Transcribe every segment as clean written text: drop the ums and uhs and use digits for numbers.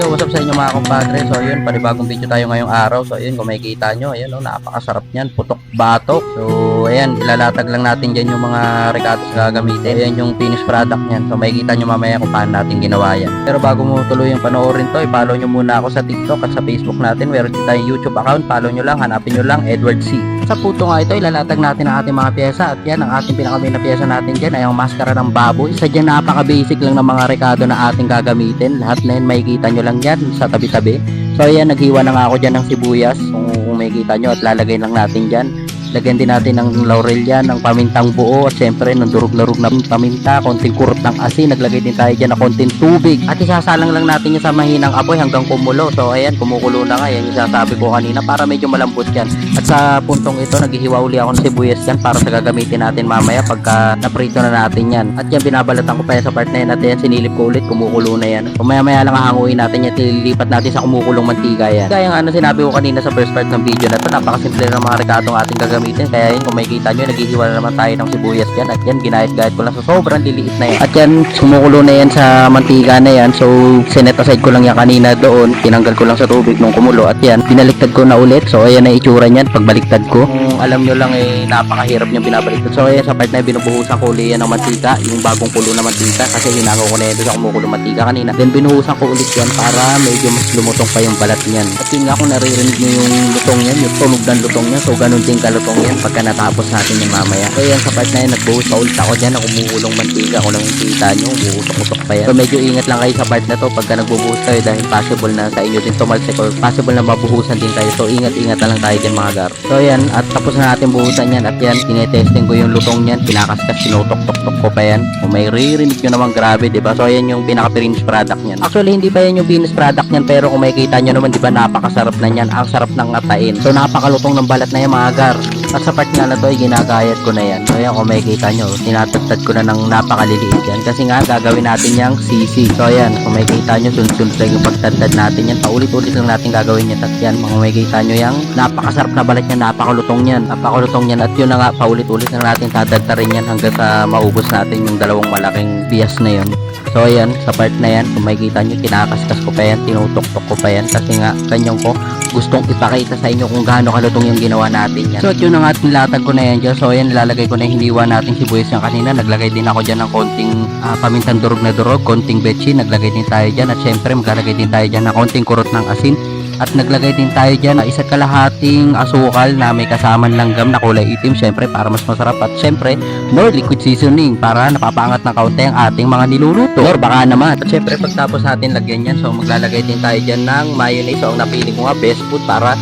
Yo, what's up sa inyo mga kumpadre? So ayun, panibagong video tayo ngayong araw. So ayun, kung makikita nyo, ayan oh, napakasarap niyan, putok batok. So ayan, ilalatag lang natin dyan yung mga recados na gagamitin. Ayan yung finished product niyan. So makikita nyo mamaya kung paano natin ginawa yan. Pero bago mo tuloy yung panoorin to, i-follow nyo muna ako sa TikTok at sa Facebook natin. Meron din tayong YouTube account. Follow nyo lang, hanapin nyo lang Edward C. Sa puto nga ito, ilalatag natin ang ating mga pyesa. At yan, ang ating pinakamain na pyesa natin dyan ay ang maskara ng baboy. Isa dyan, napaka-basic lang ng mga rekado na ating gagamitin. Lahat na yan, makikita nyo lang dyan sa tabi-tabi. So ayan, naghiwa na nga ako dyan ng sibuyas. Kung makikita nyo, at lalagay lang natin dyan. Lagyan din natin ng laurel yan, ng pamintang buo, at syempre ng durug-larug na paminta, konting kurot ng asin. Naglagay din tayo dyan ng konting tubig. At isasalang lang natin yan sa mahinang apoy hanggang kumulo. So ayan, kumukulo na nga. Yan yung sasabi ko kanina para medyo malambot yan. At sa puntong ito, naghihiwa uli ako ng sibuyas yan para sa gagamitin natin mamaya pagka naprito na natin yan. At yan, binabalatan ko pa yan sa part na yan. At yan, sinilip ko ulit, kumukulo na yan. So maya-maya lang hahanguin natin yan, tililipat natin sa kumukulong mantika yan. Kaya yung sinabi ko kanina sa first part ng video na ito, napakasimple ng mga rekadong ating gagamitin. Kaya yun, kung makikita nyo, naghihiwa na naman tayo ng sibuyas dyan. At yan, ginahit-gahit ko lang sa sobrang liliit na yan. At yan, sumukulo na yan sa mantika na yan. So sinet aside ko lang yan kanina doon, tinanggal ko lang sa tubig nung kumulo. At yan, binaliktad ko na ulit. So ayan na itsura niyan pagbaliktad ko. Kung alam nyo lang napakahirap niyang binabaliktad. So ayan, sa part na binubuhusan ko ulit yan ng mantika, yung bagong kulo na mantika, kasi hinangaw ko na yan doon sa kumukulong mantika kanina. Then binuhusan ko ulit yan para medyo mas lumutong pa yung balat niyan. At yun nga, kung naririnig nyo yung lutong yan, yung tunog ng lutong yan, so ganun din kalutong yan pagka natapos natin yung mamaya. So yan, sa part na yan, nagbuhos pa ulit ako dyan ng kumukulong mantika. Kung lang yung kita nyo, buhusok-usok pa yan. So medyo ingat lang kayo sa part na to pagka nagbubuhos kayo, dahil possible na sa inyo din tumalsik or possible na mabuhusan din kayo. So ingat-ingat na lang tayo dyan mga gar. So yan, at tapos na natin buhusan yan. At yan, tinetesting ko yung lutong yan, pinakaskas, sinutok-tok-tok ko pa yan. Kung may ririnig nyo naman, grabe, diba? So yan yung pinaka-finished product nyan. Actually, hindi pa yan yung finished product nyan, pero kung makikita nyo naman, diba, napakasarap na yan. Ang sarap ng ngatain. So napakalutong ng balat na yan mga gar. At sa part nga na to ay ginagayat ko na yan. So yan, kung makikita nyo, tinatagtad ko na ng napakaliliit yan. Kasi nga, gagawin natin yung sisi. So yan, kung makikita nyo, sunod-sunod lang yung pagtadtad natin yan. Paulit-ulit lang natin gagawin yan. At yan, kung makikita nyo yung napakasarap na balat yan, napakalutong yan. Napakalutong yan. At yun na nga, paulit-ulit lang natin tadadtarin yan hanggang sa maubos natin yung dalawang malaking bias na yun. So ayan, sa part na yan, kung makikita nyo, kinakaskas ko pa yan, tinutok-tok ko pa yan. Kasi nga, ganyan ko, gustong ipakita sa inyo kung gaano kalutong yung ginawa natin yan. So at yun na nga, nilatag ko na yan dyan. So ayan, nilalagay ko na yung hiniwa natin sibuyas yan kanina. Naglagay din ako dyan ng konting pamintang durog na durog, konting betchin, naglagay din tayo dyan. At syempre, maglalagay din tayo dyan ng konting kurot ng asin. At naglagay din tayo dyan ng isa't kalahating asukal na may kasamang langgam na kulay itim, syempre para mas masarap. At syempre, more liquid seasoning para napapangat ng kaunti ang ating mga niluluto. Or baka naman. At syempre, pagtapos natin lagyan yan, so maglalagay din tayo dyan ng mayonnaise. So ang napili ko nga, best food para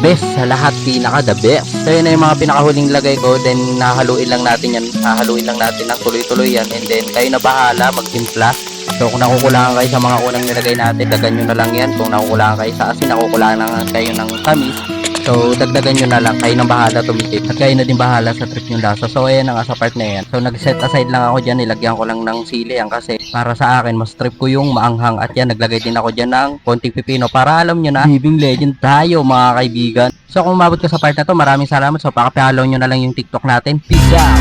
best sa lahat, pinaka the best. So yun na yung mga pinakahuling lagay ko. Then nahaluin lang natin yan, hahaluin lang natin ng tuloy-tuloy yan. And then kayo na bahala magtimpla. So kung nakukulangan kayo sa mga unang nilagay natin, dagdagan nyo na lang yan. Kung nakukulangan kayo sa asin, nakukulangan kayo ng tamis, so dagdagan nyo na lang. Kayo nang bahala tumikip at kayo na din bahala sa trip yung lasa. So ayan na nga, sa part na yan, so nag-set aside lang ako dyan, nilagyan ko lang ng sili yan kasi para sa akin mas trip ko yung maanghang. At yan, naglagay din ako dyan ng konting pipino para alam nyo na, living legend tayo mga kaibigan. So kung umabot ka sa part na to, maraming salamat. So pakapihalaw nyo na lang yung TikTok natin. Peace out.